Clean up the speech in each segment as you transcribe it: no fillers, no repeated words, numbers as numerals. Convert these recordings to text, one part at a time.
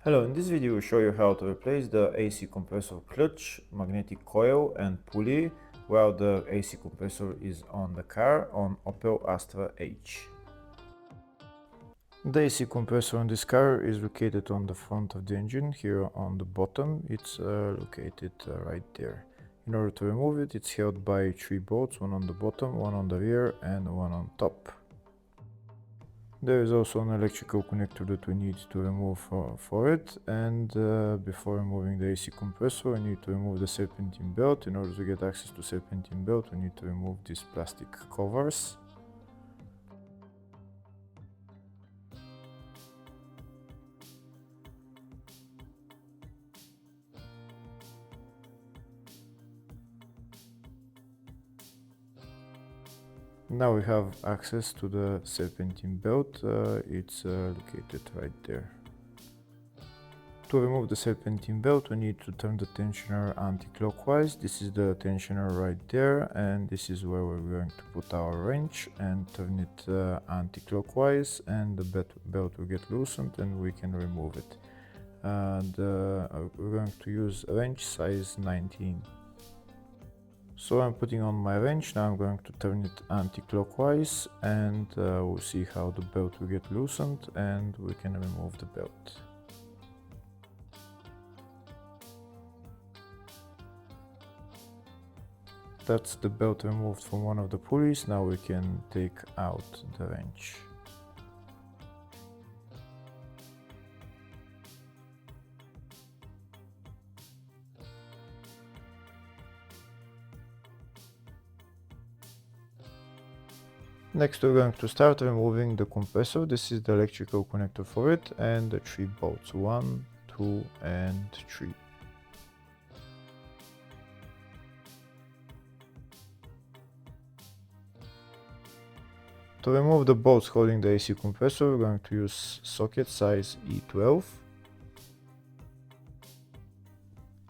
Hello, in this video we'll show you how to replace the AC compressor clutch, magnetic coil and pulley while the AC compressor is on the car on Opel Astra H. The AC compressor on this car is located on the front of the engine, here on the bottom. It's located right there. In order to remove it, it's held by 3 bolts, one on the bottom, one on the rear and one on top. There is also an electrical connector that we need to remove for it, and before removing the AC compressor we need to remove the serpentine belt. In order to get access to serpentine belt we need to remove these plastic covers. Now we have access to the serpentine belt, it's located right there. To remove the serpentine belt we need to turn the tensioner anti-clockwise. This is the tensioner right there, and this is where we're going to put our wrench and turn it anti-clockwise, and the belt will get loosened and we can remove it. We're going to use wrench size 19. So I'm putting on my wrench. Now I'm going to turn it anti-clockwise, and we'll see how the belt will get loosened and we can remove the belt. That's the belt removed from one of the pulleys. Now we can take out the wrench. Next we're going to start removing the compressor. This is the electrical connector for it and the 3 bolts, 1, 2 and 3. To remove the bolts holding the AC compressor, we're going to use socket size E12.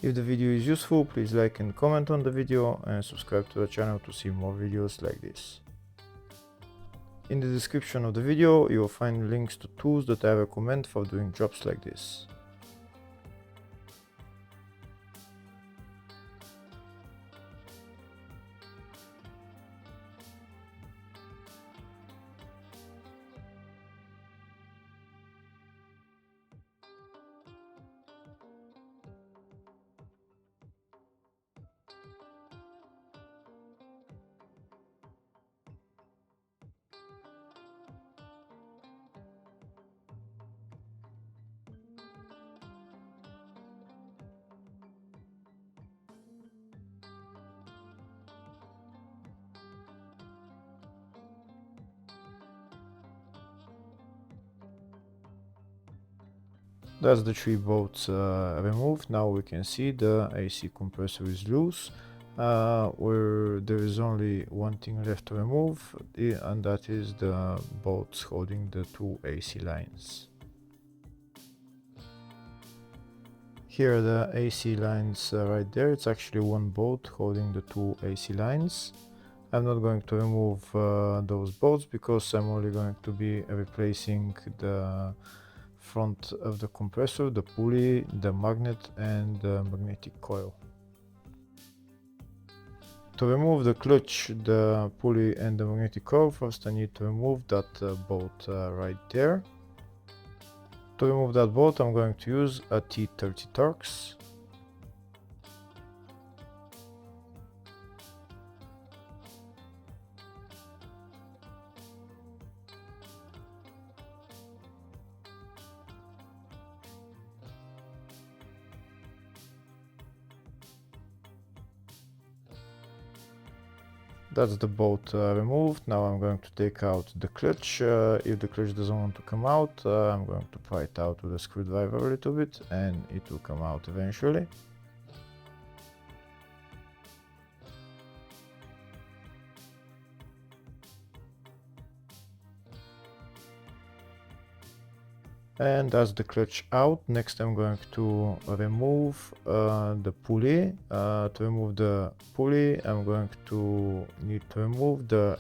If the video is useful, please like and comment on the video and subscribe to the channel to see more videos like this. In the description of the video, you will find links to tools that I recommend for doing jobs like this. That's the 3 bolts removed. Now we can see the AC compressor is loose, where there is only one thing left to remove, and that is the bolts holding the 2 AC lines. Here are the AC lines right there. It's actually one bolt holding the 2 AC lines. I'm not going to remove those bolts because I'm only going to be replacing the front of the compressor, the pulley, the magnet and the magnetic coil. To remove the clutch, the pulley and the magnetic coil, first I need to remove that bolt right there. To remove that bolt I'm going to use a T30 Torx. That's the bolt removed. Now I'm going to take out the clutch. If the clutch doesn't want to come out, I'm going to pry it out with a screwdriver a little bit and it will come out eventually. And that's the clutch out. Next I'm going to remove the pulley. To remove the pulley I'm going to need to remove the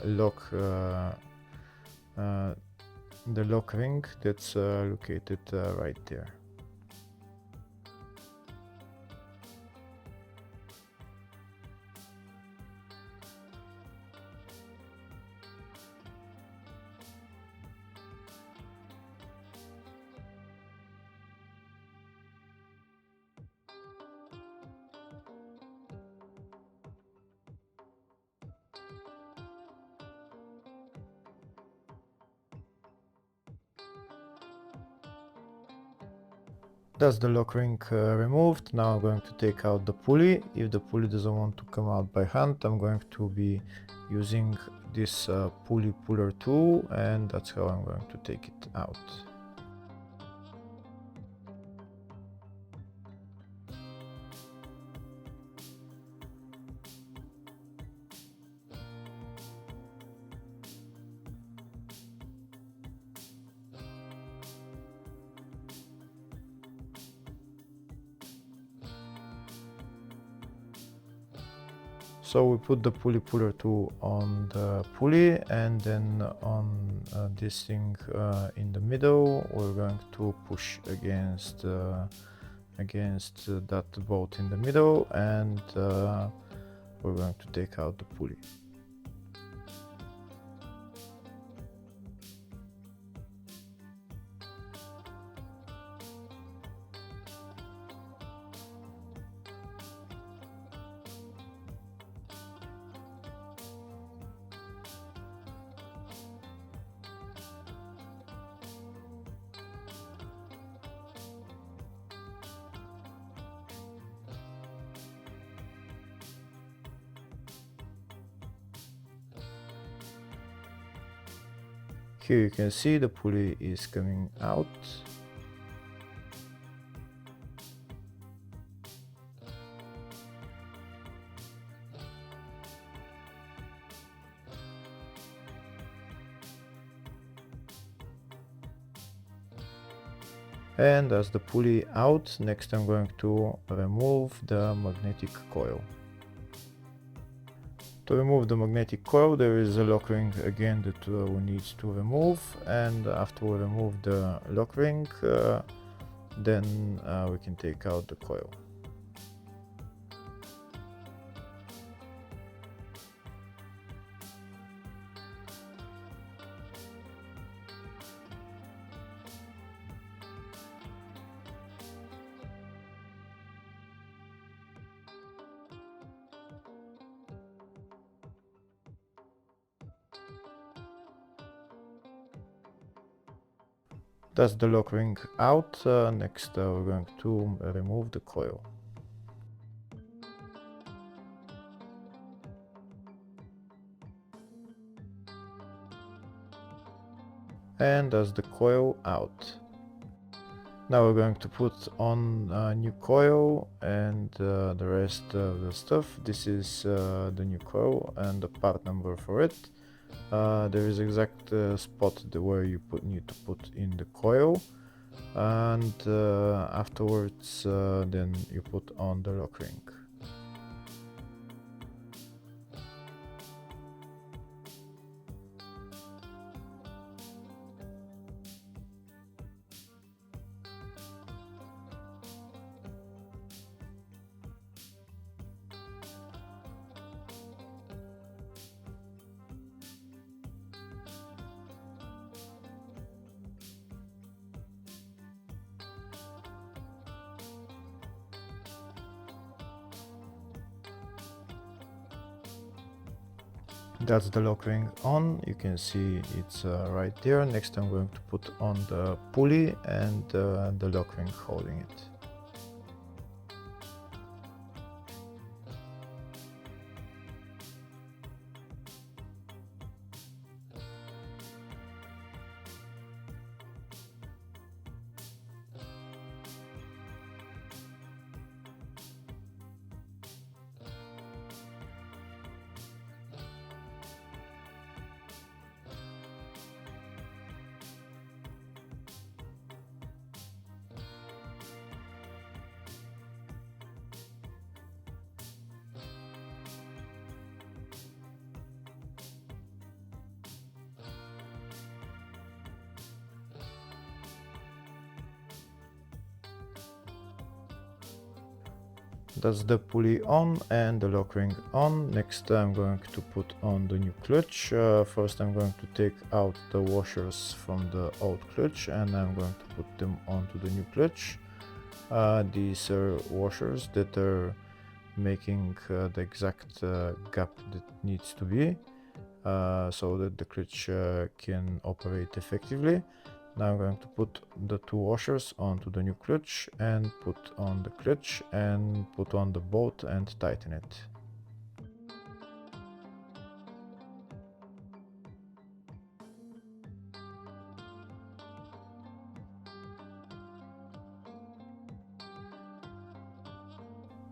lock ring that's located right there. That's the lock ring removed. Now I'm going to take out the pulley. If the pulley doesn't want to come out by hand, I'm going to be using this pulley puller tool, and that's how I'm going to take it out. So we put the pulley puller tool on the pulley, and then on this thing in the middle, we're going to push against that bolt in the middle, and we're going to take out the pulley. Here you can see the pulley is coming out. And as the pulley out, next I'm going to remove the magnetic coil. To remove the magnetic coil, there is a lock ring again that we need to remove, and after we remove the lock ring, then we can take out the coil. That's the lock ring out. Next we're going to remove the coil. And that's the coil out. Now we're going to put on a new coil and the rest of the stuff. This is the new coil and the part number for it. There is exact spot where you need to put in the coil, and afterwards then you put on the lock ring. That's the lock ring on. You can see it's right there. Next I'm going to put on the pulley and the lock ring holding it. That's the pulley on and the lock ring on. Next I'm going to put on the new clutch. First I'm going to take out the washers from the old clutch and I'm going to put them onto the new clutch. These are washers that are making the exact gap that needs to be so that the clutch can operate effectively. Now I'm going to put the two washers onto the new clutch and put on the clutch and put on the bolt and tighten it.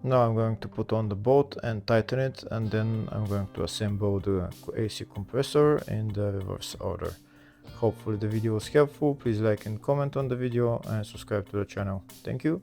Now I'm going to put on the bolt and tighten it, and then I'm going to assemble the AC compressor in the reverse order. Hopefully the video was helpful. Please like and comment on the video and subscribe to the channel. Thank you.